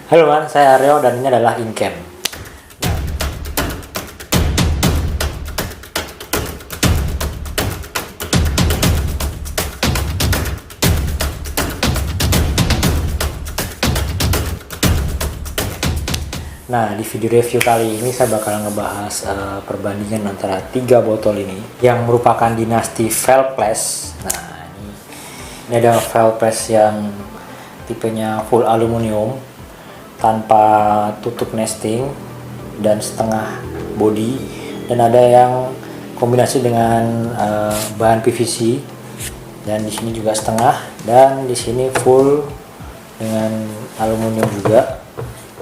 Halo man, saya Aryo dan ini adalah Incam. Nah, di video review kali ini saya bakal ngebahas perbandingan antara 3 botol ini yang merupakan dinasti Velplast. Nah, ini ada Velplast yang tipenya full aluminium tanpa tutup nesting dan setengah body, dan ada yang kombinasi dengan bahan PVC, dan di sini juga setengah, dan di sini full dengan aluminium juga.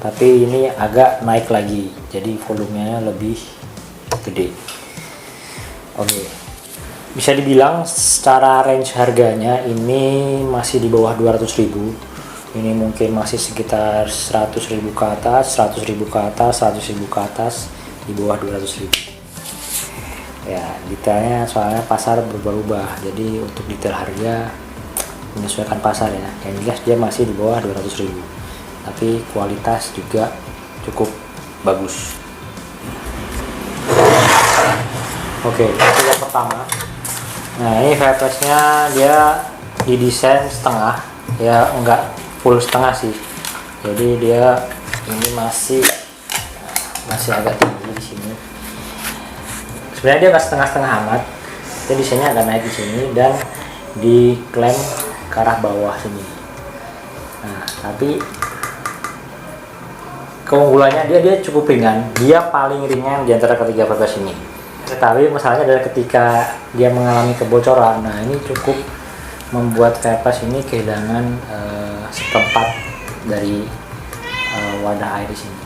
Tapi ini agak naik lagi, jadi volumenya lebih gede. Oke, bisa dibilang secara range harganya ini masih di bawah 200.000. Ini mungkin masih sekitar 100.000 ke atas, 100.000 ke atas, 100.000 ke atas, di bawah 200.000. Ya, detailnya soalnya pasar berubah-ubah, jadi untuk detail harga menyesuaikan pasar ya. Yang jelas dia masih di bawah 200.000. Tapi kualitas juga cukup bagus. Oke, itu yang pertama. Nah, ini Velplastnya dia didesain setengah, ya enggak full setengah sih. Jadi dia ini masih agak tinggi di sini. Sebenarnya dia nggak setengah-setengah amat. Dia desainnya agak naik di sini dan diklaim ke arah bawah sini. Nah, tapi keunggulannya dia cukup ringan. Dia paling ringan di antara ketiga Velplast ini. Tetapi masalahnya adalah ketika dia mengalami kebocoran. Nah, ini cukup membuat Velplast ini kehilangan seperempat dari wadah air di sini.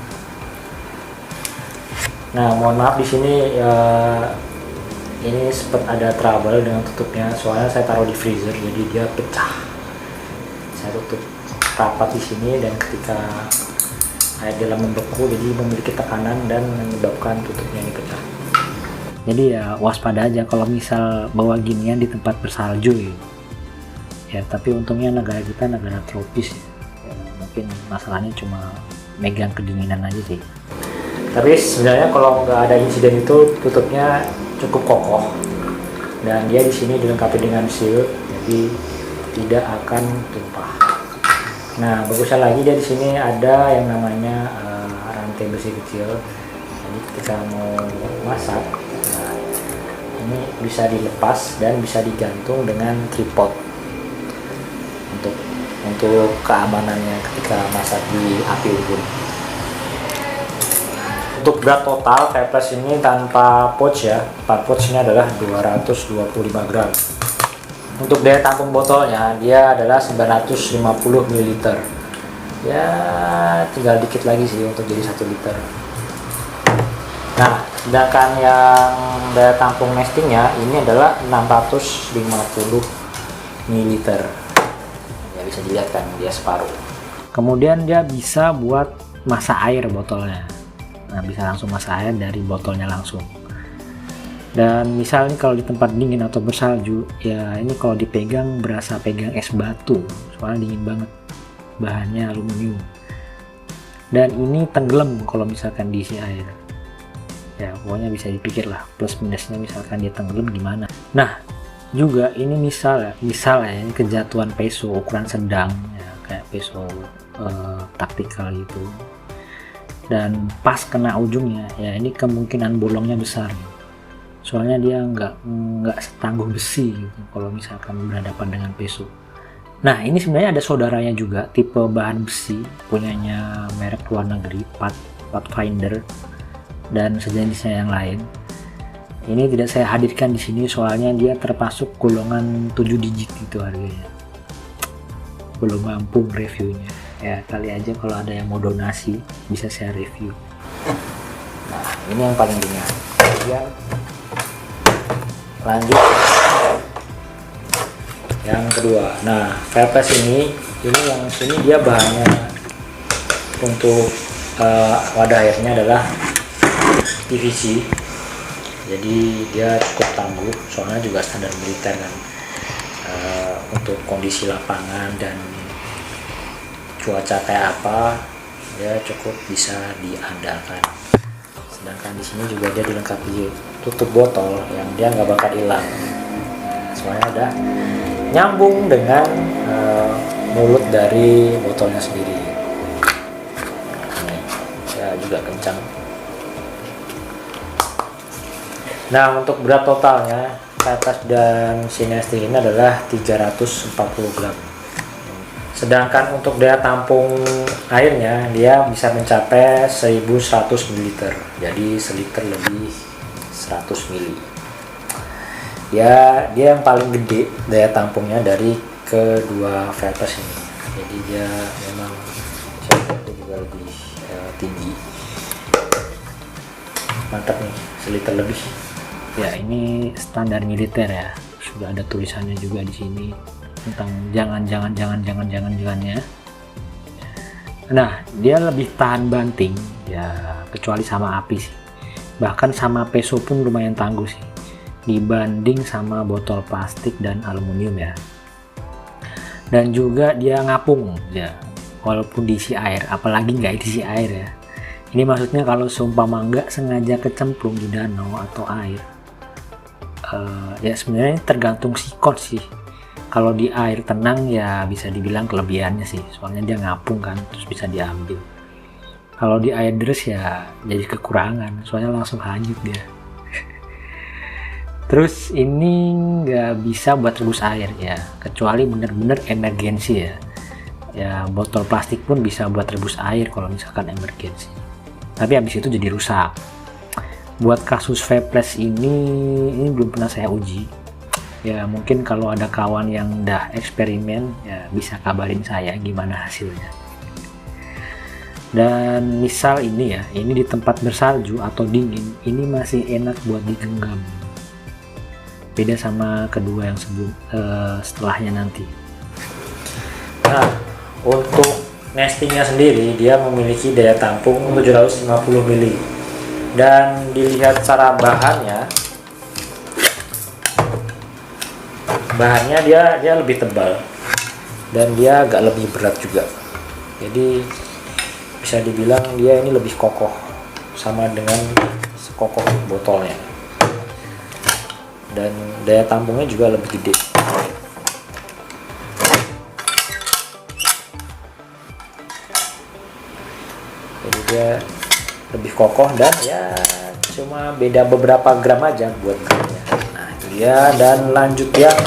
Nah, mohon maaf di sini ini sempat ada trouble dengan tutupnya. Soalnya saya taruh di freezer, jadi dia pecah. Saya tutup rapat di sini, dan ketika air dalam membeku jadi memiliki tekanan dan menyebabkan tutupnya ini pecah. Jadi ya waspada aja kalau misal bawa ginian di tempat bersalju gitu. Ya, tapi untungnya negara kita negara tropis ya, mungkin masalahnya cuma megang kedinginan aja sih. Tapi sebenarnya kalau nggak ada insiden itu tutupnya cukup kokoh, dan dia di sini dilengkapi dengan seal, jadi tidak akan tumpah. Nah, bagusnya lagi dia di sini ada yang namanya rantai besi kecil. Jadi ketika mau masak, nah, ini bisa dilepas dan bisa digantung dengan tripod untuk keamanannya ketika masak di api unggun. Untuk berat total Velplast ini tanpa pouch ya, 4 pouch ini adalah 225 gram. Untuk daya tampung botolnya dia adalah 950 ml. Ya, tinggal dikit lagi sih untuk jadi 1 liter. Nah, sedangkan yang daya tampung nestingnya ini adalah 650 ml. Ya, bisa dilihat kan dia separuh. Kemudian dia bisa buat masak air botolnya. Nah, bisa langsung masak air dari botolnya langsung. Dan misalnya kalau di tempat dingin atau bersalju, ya ini kalau dipegang berasa pegang es batu, soalnya dingin banget, bahannya aluminium. Dan ini tenggelam kalau misalkan diisi air. Ya pokoknya bisa dipikir lah plus minusnya misalkan dia tenggelam gimana. Nah, juga ini misalnya ini kejatuhan peso ukuran sedang ya, kayak peso taktikal gitu. Dan pas kena ujungnya, ya ini kemungkinan bolongnya besar. Soalnya dia nggak setangguh besi gitu kalau misalkan berhadapan dengan peso. Nah, ini sebenarnya ada saudaranya juga, tipe bahan besi punyanya merek luar negeri, Pathfinder dan sejenisnya yang lain. Ini tidak saya hadirkan di sini soalnya dia termasuk golongan 7 digit gitu harganya. Belum mampu reviewnya. Ya kali aja kalau ada yang mau donasi bisa saya review. Nah, ini yang paling ringan. Kemudian lanjut yang kedua. Nah, Velplast ini yang sini dia bahannya untuk wadah airnya adalah PVC. Jadi dia cukup tangguh, soalnya juga standar militer kan. Untuk kondisi lapangan dan cuaca kayak apa, dia cukup bisa diandalkan. Sedangkan di sini juga dia dilengkapi tutup botol yang dia nggak bakal hilang, soalnya ada nyambung dengan mulut dari botolnya sendiri. Ini ya juga kencang. Nah, untuk berat totalnya Vapas dan Sinesting ini adalah 340 gram. Sedangkan untuk daya tampung airnya dia bisa mencapai 1100 ml. Jadi seliter lebih 100 ml. Ya, dia yang paling gede daya tampungnya dari kedua Vapas ini. Jadi dia memang itu juga lebih tinggi. Mantap nih, seliter lebih. Ya, ini standar militer ya. Sudah ada tulisannya juga di sini tentang jangannya. Nah, dia lebih tahan banting ya, kecuali sama api sih. Bahkan sama peso pun lumayan tangguh sih, dibanding sama botol plastik dan aluminium ya. Dan juga dia ngapung ya, walaupun diisi air, apalagi nggak diisi air ya. Ini maksudnya kalau seumpama nggak sengaja kecemplung di danau atau air, ya sebenarnya tergantung sikon sih. Kalau di air tenang ya bisa dibilang kelebihannya sih, soalnya dia ngapung kan, terus bisa diambil. Kalau di air deras ya jadi kekurangan, soalnya langsung hanyut dia. Terus ini nggak bisa buat rebus air ya, kecuali bener-bener emergensi ya. Ya botol plastik pun bisa buat rebus air kalau misalkan emergensi. Tapi habis itu jadi rusak. Buat kasus Vapless ini belum pernah saya uji. Ya mungkin kalau ada kawan yang udah eksperimen ya bisa kabarin saya gimana hasilnya. Dan misal ini ya, ini di tempat bersalju atau dingin, ini masih enak buat digenggam. Beda sama kedua yang setelahnya nanti. Nah, untuk nestingnya sendiri dia memiliki daya tampung 750 ml. Dan dilihat cara bahannya dia lebih tebal dan dia agak lebih berat juga. Jadi bisa dibilang dia ini lebih kokoh sama dengan sekokoh botolnya. Dan daya tampungnya juga lebih gede. Jadi dia lebih kokoh dan ya cuma beda beberapa gram aja buat gramnya. Nah itu dia. Dan lanjut yang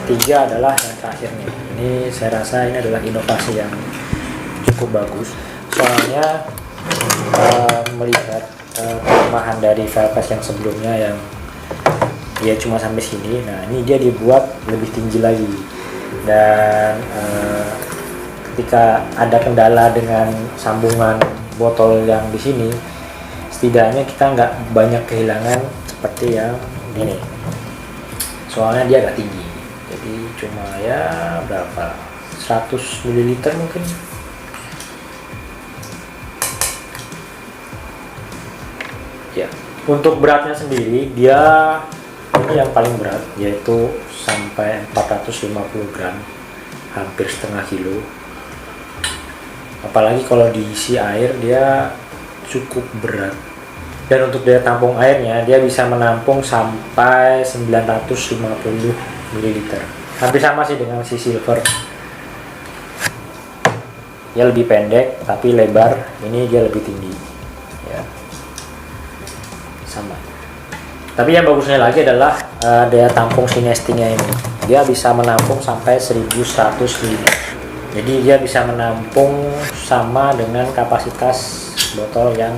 ketiga adalah yang terakhir nih. Ini saya rasa ini adalah inovasi yang cukup bagus, soalnya melihat kelemahan dari Vapas yang sebelumnya yang dia cuma sampai sini. Nah ini dia dibuat lebih tinggi lagi, dan ketika ada kendala dengan sambungan botol yang di sini, setidaknya kita nggak banyak kehilangan seperti yang ini. Soalnya dia agak tinggi, jadi cuma ya berapa 100 ml mungkin. Ya, untuk beratnya sendiri dia ini yang paling berat, yaitu sampai 450 gram, hampir setengah kilo. Apalagi kalau diisi air dia cukup berat. Dan untuk daya tampung airnya dia bisa menampung sampai 950 ml. Hampir sama sih dengan si Silver. Dia lebih pendek tapi lebar, ini dia lebih tinggi. Ya. Sama. Tapi yang bagusnya lagi adalah daya tampung Sinestingnya ini. Dia bisa menampung sampai 1100 ml. Jadi dia bisa menampung sama dengan kapasitas botol yang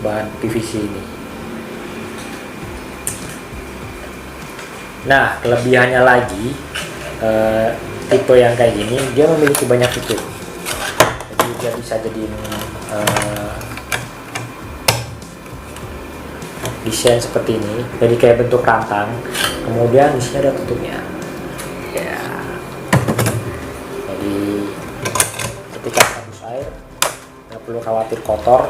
bahan PVC ini. Nah, kelebihannya lagi, tipe yang kayak gini dia memiliki banyak fitur. Jadi dia bisa jadiin desain seperti ini, jadi kayak bentuk rantang. Kemudian di sini ada tutupnya. Ya. Jadi ketika hapus air nggak perlu khawatir kotor,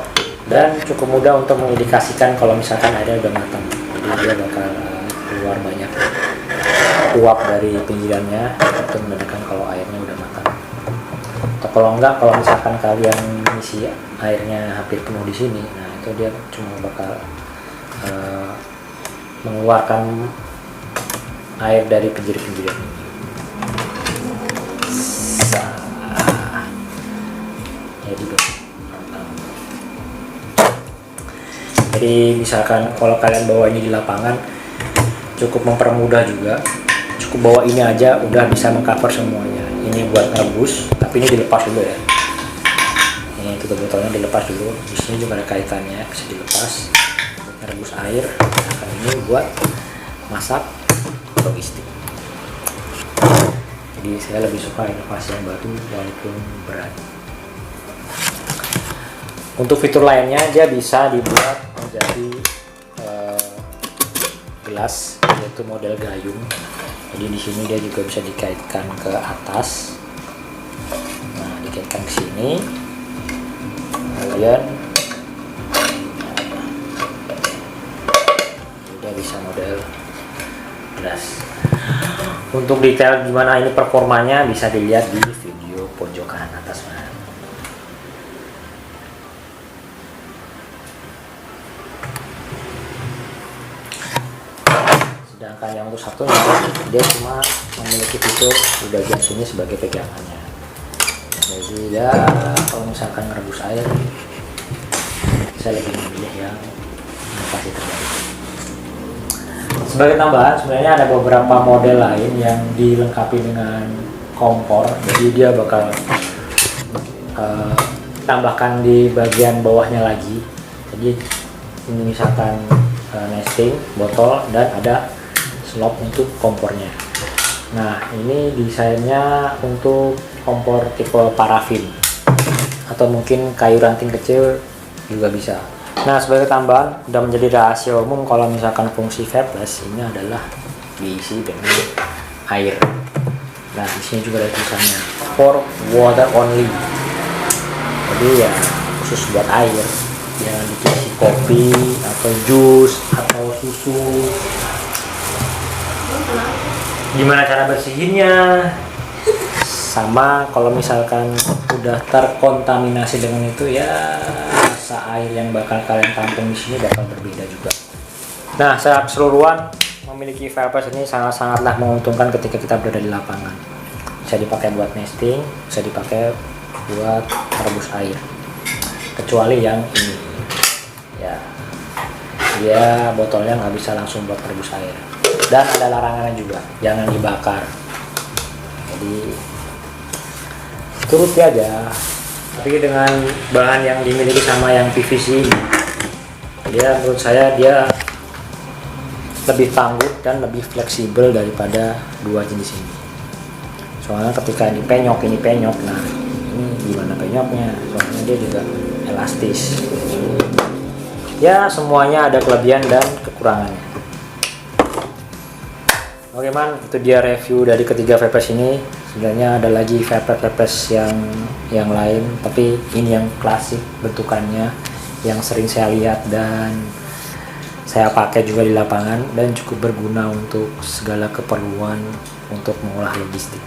dan cukup mudah untuk mengindikasikan kalau misalkan airnya udah matang. Jadi dia bakal keluar banyak uap dari pinggirannya untuk menandakan kalau airnya udah matang. Atau kalau enggak, kalau misalkan kalian isi airnya hampir penuh di sini, nah itu dia cuma bakal mengeluarkan air dari pinggir-pinggiran ini. Jadi misalkan kalau kalian bawa ini di lapangan, cukup mempermudah juga. Cukup bawa ini aja udah bisa mengcover semuanya. Ini buat rebus, tapi ini dilepas dulu ya. Ini tutup botolnya dilepas dulu. Di sini juga ada kaitannya, bisa dilepas. Buat rebus air. Nah, ini buat masak logistik. Jadi saya lebih suka inovasi yang baru walaupun berat. Untuk fitur lainnya, dia bisa dibuat menjadi gelas, yaitu model gayung. Jadi di sini dia juga bisa dikaitkan ke atas. Nah, dikaitkan ke sini. Kemudian dia bisa model gelas. Untuk detail gimana ini performanya bisa dilihat di video pojok kanan atas. Sedangkan yang untuk satunya, dia cuma memiliki fitur di bagian sini sebagai pegangannya. Jadi ya kalau misalkan merebus air, saya lebih memilih yang inovasi terbaru. Sebagai tambahan, sebenarnya ada beberapa model lain yang dilengkapi dengan kompor. Jadi dia bakal tambahkan di bagian bawahnya lagi. Jadi ini misalkan nesting botol dan ada slot untuk kompornya. Nah, ini desainnya untuk kompor tipe parafin atau mungkin kayu ranting kecil juga bisa. Nah, sebagai tambahan udah menjadi rahasia umum kalau misalkan fungsi Vapless ini adalah diisi dengan air. Nah, di sini juga ada tulisannya for water only. Jadi ya khusus buat air. Jangan diisi kopi atau jus atau susu. Gimana cara bersihinnya? Sama kalau misalkan udah terkontaminasi dengan itu, ya rasa air yang bakal kalian tampung di sini bakal berbeda juga. Nah, secara keseluruhan memiliki Vapless ini sangat-sangatlah menguntungkan ketika kita berada di lapangan. Bisa dipakai buat nesting, bisa dipakai buat merebus air. Kecuali yang ini, ya, dia botolnya nggak bisa langsung buat merebus air. Dan ada larangannya juga, jangan dibakar. Jadi turuti aja. Tapi dengan bahan yang dimiliki sama yang PVC ini, dia menurut saya dia lebih tangguh dan lebih fleksibel daripada dua jenis ini. Soalnya ketika ini penyok, nah ini gimana penyoknya? Soalnya dia juga elastis. Ya semuanya ada kelebihan dan kekurangannya. Oke man, itu dia review dari ketiga Vapless ini. Sebenarnya ada lagi Vapless yang lain, tapi ini yang klasik bentukannya, yang sering saya lihat dan saya pakai juga di lapangan dan cukup berguna untuk segala keperluan untuk mengolah logistik.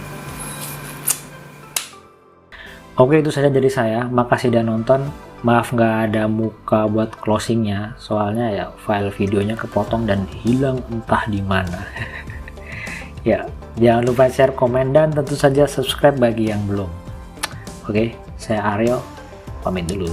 Oke, itu saja dari saya. Makasih udah nonton. Maaf nggak ada muka buat closingnya, soalnya ya file videonya kepotong dan hilang entah di mana. Ya, jangan lupa share, komen, dan tentu saja subscribe bagi yang belum. Oke, saya Aryo, pamit dulu.